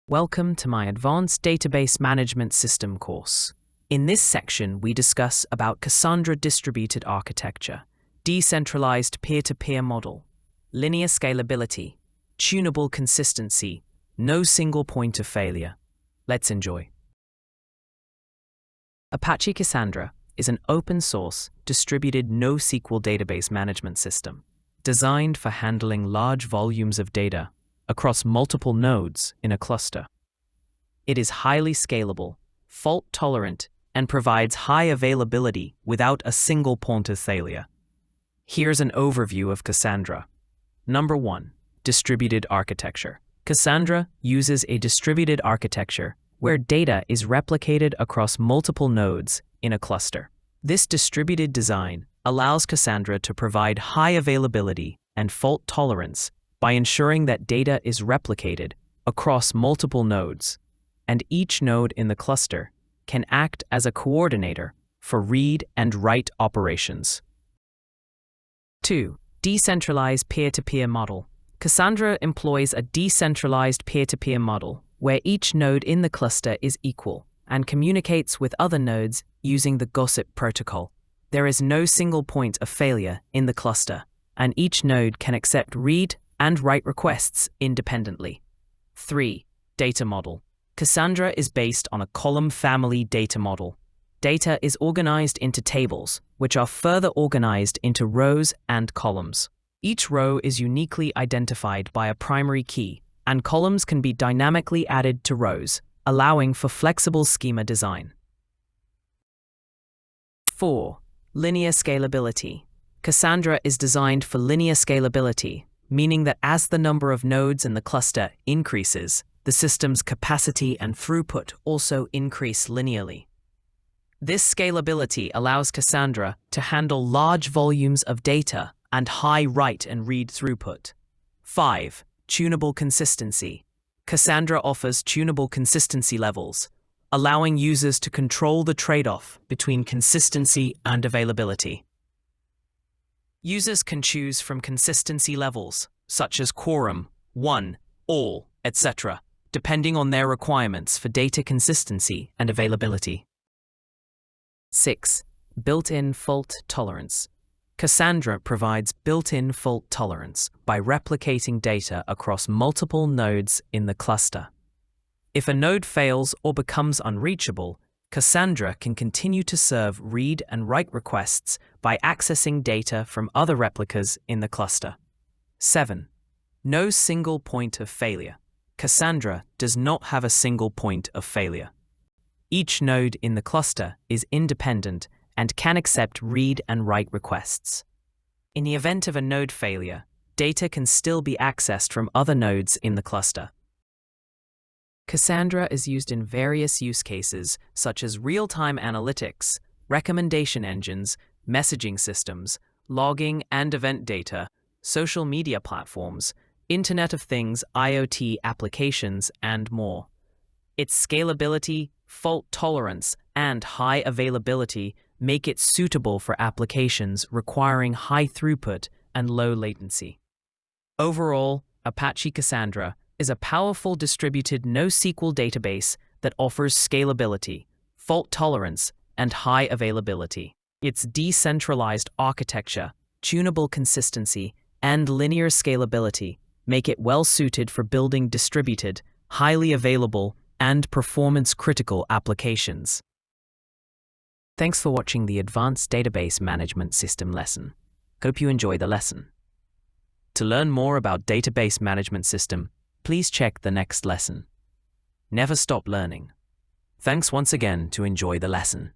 Welcome to my Advanced Database Management System course. In this section, we discuss about Cassandra distributed architecture, decentralized peer-to-peer model, linear scalability, tunable consistency, no single point of failure. Let's enjoy. Apache Cassandra is an open-source, distributed NoSQL database management system designed for handling large volumes of data across multiple nodes in a cluster. It is highly scalable, fault-tolerant, and provides high availability without a single point of failure. Here's an overview of Cassandra. Number 1. Distributed architecture. Cassandra uses a distributed architecture where data is replicated across multiple nodes in a cluster. This distributed design allows Cassandra to provide high availability and fault tolerance by ensuring that data is replicated across multiple nodes, and each node in the cluster can act as a coordinator for read and write operations. 2. Decentralized peer-to-peer model. Cassandra employs a decentralized peer-to-peer model where each node in the cluster is equal and communicates with other nodes using the gossip protocol. There is no single point of failure in the cluster, and each node can accept read and write requests independently. 3. Data model. Cassandra is based on a column family data model. Data is organized into tables, which are further organized into rows and columns. Each row is uniquely identified by a primary key, and columns can be dynamically added to rows, allowing for flexible schema design. 4. Linear scalability. Cassandra is designed for linear scalability, meaning that as the number of nodes in the cluster increases, the system's capacity and throughput also increase linearly. This scalability allows Cassandra to handle large volumes of data and high write and read throughput. 5. Tunable consistency. Cassandra offers tunable consistency levels, allowing users to control the trade-off between consistency and availability. Users can choose from consistency levels, such as QUORUM, 1, all, etc., depending on their requirements for data consistency and availability. 6. Built-in fault tolerance. Cassandra provides built-in fault tolerance by replicating data across multiple nodes in the cluster. If a node fails or becomes unreachable, Cassandra can continue to serve read and write requests by accessing data from other replicas in the cluster. 7. No single point of failure. Cassandra does not have a single point of failure. Each node in the cluster is independent and can accept read and write requests. In the event of a node failure, data can still be accessed from other nodes in the cluster. Cassandra is used in various use cases such as real-time analytics, recommendation engines, messaging systems, logging and event data, social media platforms, Internet of Things IoT applications, and more. Its scalability, fault tolerance, and high availability make it suitable for applications requiring high throughput and low latency. Overall, Apache Cassandra is a powerful distributed NoSQL database that offers scalability, fault tolerance, and high availability. Its decentralized architecture, tunable consistency, and linear scalability make it well-suited for building distributed, highly available, and performance-critical applications. Thanks for watching the Advanced Database Management System lesson. Hope you enjoy the lesson. To learn more about Database Management System, please check the next lesson. Never stop learning. Thanks once again to enjoy the lesson.